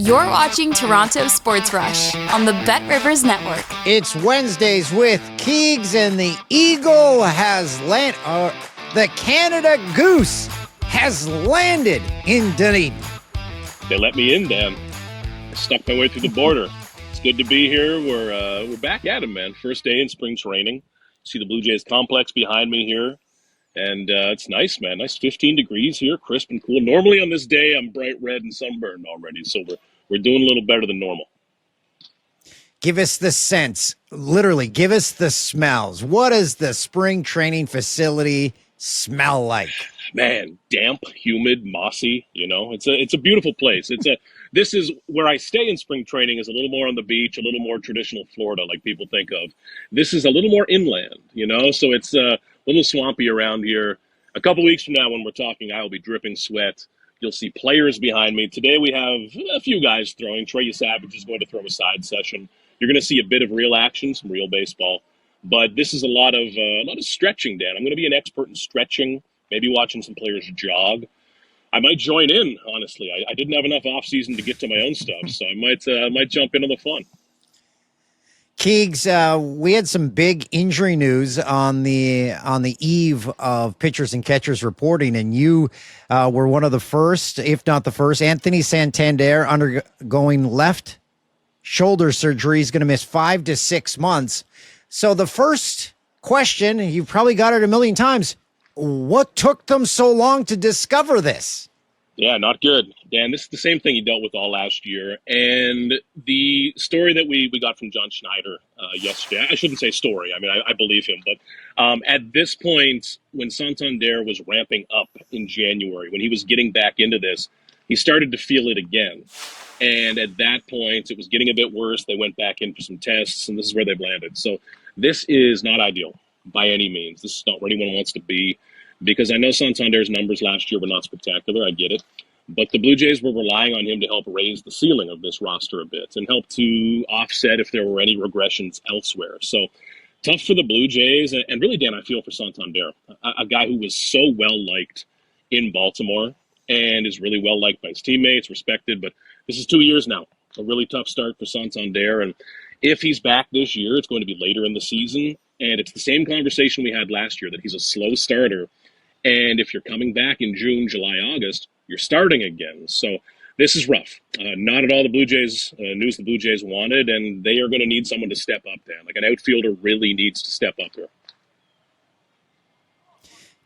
You're watching Toronto Sports Rush on the Bet Rivers Network. It's Wednesdays with Keegs, and the Eagle has landed. The Canada Goose has landed in Dunedin. They let me in, Dan. I stuck my way through the border. It's good to be here. We're back at it, man. First day in spring training. See the Blue Jays complex behind me here. And it's nice, man. Nice 15 degrees here, crisp and cool. Normally on this day, I'm bright red and sunburned already. So we're doing a little better than normal. Give us the sense. Literally, give us the smells. What does the spring training facility smell like? Man, damp, humid, mossy. You know, it's a beautiful place. This is where I stay in spring training, is a little more on the beach, a little more traditional Florida, like people think of. This is a little more inland, you know, so it's a little swampy around here. A couple weeks from now, when we're talking, I will be dripping sweat. You'll see players behind me. Today we have a few guys throwing. Trey Savage is going to throw a side session. You're going to see a bit of real action, some real baseball. But this is a lot of stretching, Dan. I'm going to be an expert in stretching, maybe watching some players jog. I might join in, honestly. I didn't have enough off-season to get to my own stuff, so I might jump into the fun. Keegs, we had some big injury news on the eve of pitchers and catchers reporting, and you were one of the first, if not the first. Anthony Santander undergoing left shoulder surgery. He's going to miss 5 to 6 months. So the first question, you've probably got it a million times, what took them so long to discover this? Yeah, not good. Dan, this is the same thing he dealt with all last year. And the story that we got from John Schneider yesterday, I shouldn't say story. I mean, I believe him. But at this point, when Santander was ramping up in January, when he was getting back into this, he started to feel it again. And at that point, it was getting a bit worse. They went back in for some tests, and this is where they've landed. So this is not ideal by any means. This is not where anyone wants to be, because I know Santander's numbers last year were not spectacular. I get it. But the Blue Jays were relying on him to help raise the ceiling of this roster a bit and help to offset if there were any regressions elsewhere. So tough for the Blue Jays. And really, Dan, I feel for Santander, a guy who was so well-liked in Baltimore and is really well-liked by his teammates, respected. But this is 2 years now. A really tough start for Santander. And if he's back this year, it's going to be later in the season. And it's the same conversation we had last year, that he's a slow starter. And if you're coming back in June, July, August, you're starting again. So this is rough. Not at all the Blue Jays news the Blue Jays wanted, and they are going to need someone to step up, Dan. Like, an outfielder really needs to step up here.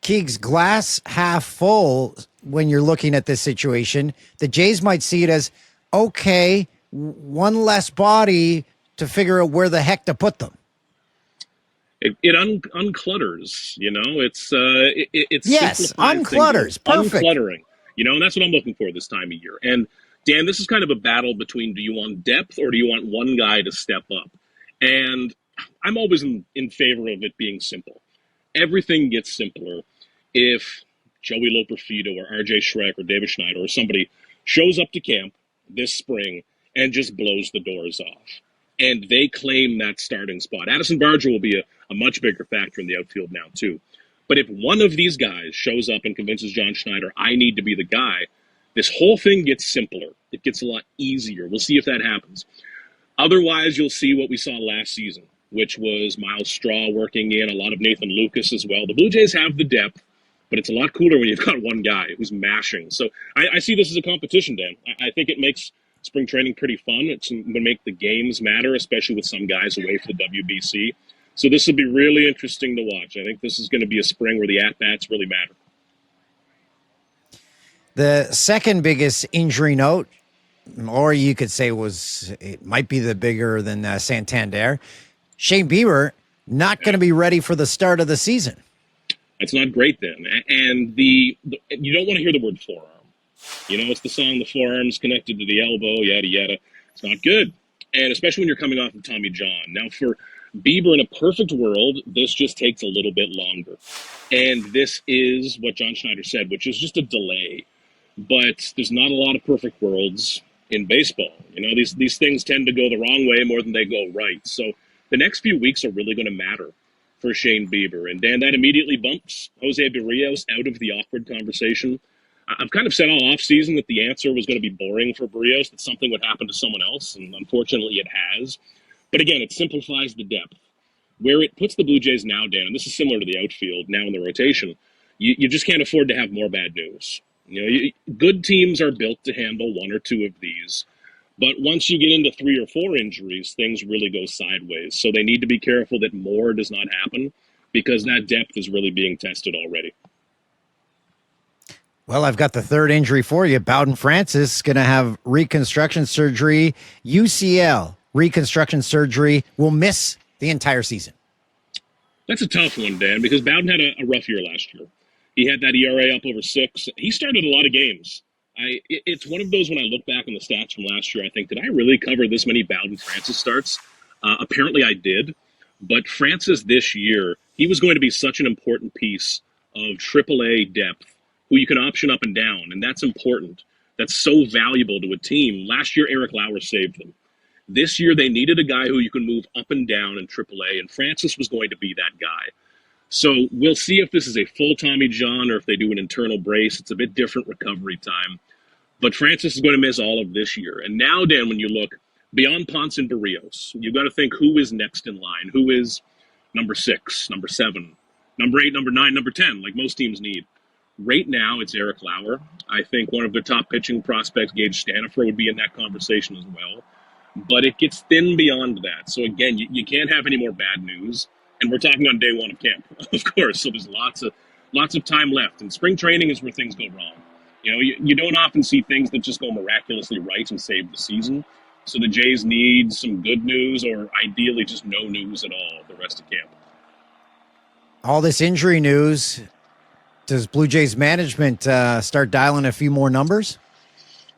Keegs, glass half full when you're looking at this situation. The Jays might see it as, okay, one less body to figure out where the heck to put them. It unclutters, you know. It's yes, unclutters, perfect. Uncluttering, you know, and that's what I'm looking for this time of year. And Dan, this is kind of a battle between, do you want depth or do you want one guy to step up? And I'm always in favor of it being simple. Everything gets simpler if Joey Loperfido or RJ Schreck or David Schneider or somebody shows up to camp this spring and just blows the doors off. And they claim that starting spot. Addison Barger will be a much bigger factor in the outfield now, too. But if one of these guys shows up and convinces John Schneider, I need to be the guy, this whole thing gets simpler. It gets a lot easier. We'll see if that happens. Otherwise, you'll see what we saw last season, which was Miles Straw working in, a lot of Nathan Lucas as well. The Blue Jays have the depth, but it's a lot cooler when you've got one guy who's mashing. So I see this as a competition, Dan. I think it makes spring training pretty fun. It's going to make the games matter, especially with some guys away for the WBC. So this will be really interesting to watch. I think this is going to be a spring where the at-bats really matter. The second biggest injury note, or you could say it might be the bigger than Santander, Shane Bieber not going to be ready for the start of the season. That's not great then. And you don't want to hear the word forearm. You know, it's the song, the forearm's connected to the elbow, yada, yada. It's not good. And especially when you're coming off of Tommy John. Now, for Bieber, in a perfect world, this just takes a little bit longer. And this is what John Schneider said, which is just a delay. But there's not a lot of perfect worlds in baseball. You know, these things tend to go the wrong way more than they go right. So the next few weeks are really going to matter for Shane Bieber. And Dan, that immediately bumps Jose Berrios out of the awkward conversation. I've kind of said all offseason that the answer was going to be boring for Barrios, that something would happen to someone else, and unfortunately it has. But again, it simplifies the depth. Where it puts the Blue Jays now, Dan, and this is similar to the outfield now in the rotation, you just can't afford to have more bad news. Good teams are built to handle one or two of these. But once you get into 3 or 4 injuries, things really go sideways. So they need to be careful that more does not happen because that depth is really being tested already. Well, I've got the third injury for you. Bowden Francis going to have reconstruction surgery, UCL reconstruction surgery, will miss the entire season. That's a tough one, Dan, because Bowden had a rough year last year. He had that ERA up over 6. He started a lot of games. It's one of those when I look back on the stats from last year, I think, did I really cover this many Bowden Francis starts? Apparently I did. But Francis this year, he was going to be such an important piece of AAA depth who you can option up and down, and that's important. That's so valuable to a team. Last year, Eric Lauer saved them. This year, they needed a guy who you can move up and down in AAA, and Francis was going to be that guy. So we'll see if this is a full Tommy John or if they do an internal brace. It's a bit different recovery time. But Francis is going to miss all of this year. And now, Dan, when you look beyond Ponce and Barrios, you've got to think who is next in line. Who is number 6, number 7, number 8, number 9, number 10, like most teams need. Right now, it's Eric Lauer. I think one of the top pitching prospects, Gage Stanifer, would be in that conversation as well. But it gets thin beyond that. So again, you can't have any more bad news. And we're talking on day 1 of camp, of course. So there's lots of time left. And spring training is where things go wrong. You don't often see things that just go miraculously right and save the season. So the Jays need some good news or ideally just no news at all the rest of camp. All this injury news, does Blue Jays management start dialing a few more numbers?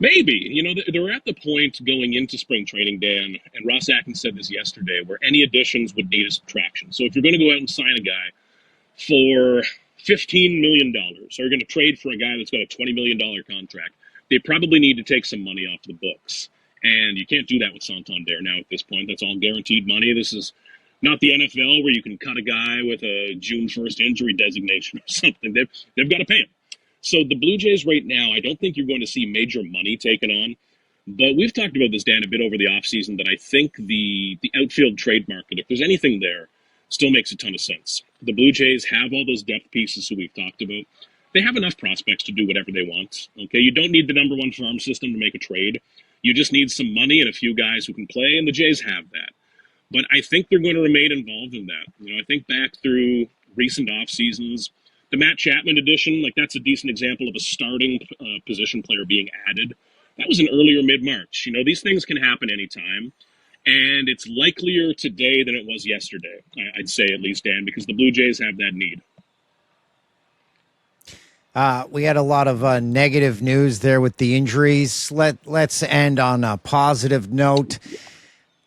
Maybe. They're at the point going into spring training, Dan, and Ross Atkins said this yesterday, where any additions would need a subtraction. So if you're going to go out and sign a guy for $15 million, or you're going to trade for a guy that's got a $20 million contract, they probably need to take some money off the books. And you can't do that with Santander now at this point. That's all guaranteed money. This is not the NFL where you can cut a guy with a June 1st injury designation or something. They've got to pay him. So the Blue Jays right now, I don't think you're going to see major money taken on. But we've talked about this, Dan, a bit over the offseason, that I think the outfield trade market, if there's anything there, still makes a ton of sense. The Blue Jays have all those depth pieces who we've talked about. They have enough prospects to do whatever they want. Okay, you don't need the number 1 farm system to make a trade. You just need some money and a few guys who can play, and the Jays have that. But I think they're going to remain involved in that. I think back through recent off seasons, the Matt Chapman edition, that's a decent example of a starting position player being added. That was in earlier mid-March. These things can happen anytime. And it's likelier today than it was yesterday, I'd say at least, Dan, because the Blue Jays have that need. We had a lot of negative news there with the injuries. Let's end on a positive note.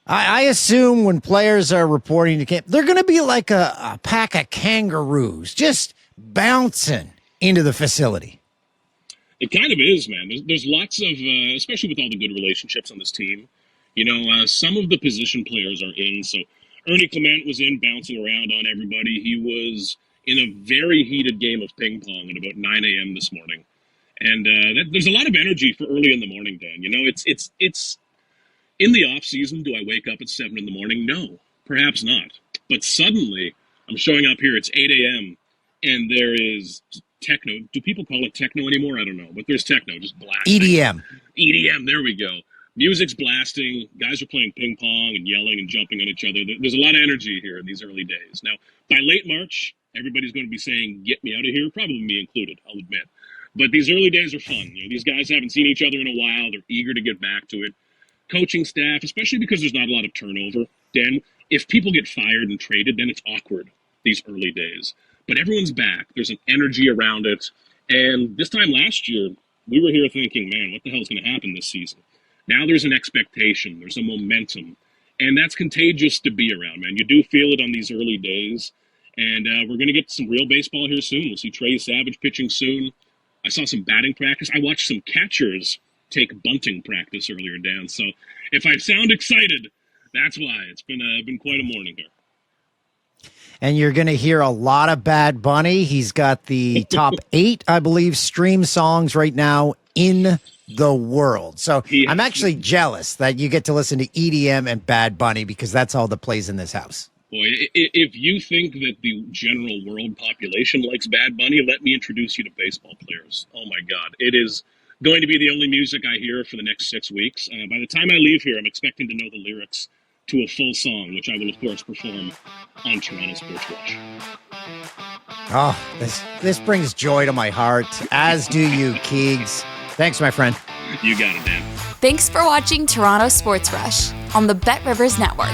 I assume when players are reporting to camp, they're going to be like a pack of kangaroos, just bouncing into the facility. It kind of is, man. There's lots of, especially with all the good relationships on this team, some of the position players are in. So Ernie Clement was in, bouncing around on everybody. He was in a very heated game of ping pong at about 9 a.m. this morning. And there's a lot of energy for early in the morning, Dan. It's in the off season. Do I wake up at 7 in the morning? No, perhaps not. But suddenly I'm showing up here. It's 8 a.m. and there is techno. Do people call it techno anymore? I don't know. But there's techno, just blasting. EDM, there we go. Music's blasting. Guys are playing ping pong and yelling and jumping on each other. There's a lot of energy here in these early days. Now, by late March, everybody's going to be saying, get me out of here, probably me included, I'll admit. But these early days are fun. These guys haven't seen each other in a while. They're eager to get back to it. Coaching staff, especially because there's not a lot of turnover. Dan, if people get fired and traded, then it's awkward these early days. But everyone's back. There's an energy around it. And this time last year, we were here thinking, man, what the hell's going to happen this season? Now there's an expectation. There's a momentum. And that's contagious to be around, man. You do feel it on these early days. And we're going to get some real baseball here soon. We'll see Trey Savage pitching soon. I saw some batting practice. I watched some catchers take bunting practice earlier, Dan. So if I sound excited, that's why. It's been quite a morning here. And you're going to hear a lot of Bad Bunny. He's got the top 8, I believe, stream songs right now in the world. So I'm actually jealous that you get to listen to EDM and Bad Bunny because that's all that plays in this house. Boy, if you think that the general world population likes Bad Bunny, let me introduce you to baseball players. Oh, my God. It is going to be the only music I hear for the next 6 weeks. By the time I leave here, I'm expecting to know the lyrics to a full song, which I will, of course, perform on Toronto Sports Rush. Oh, this brings joy to my heart, as do you, Keegs. Thanks, my friend. You got it, Dan. Thanks for watching Toronto Sports Rush on the Bet Rivers Network.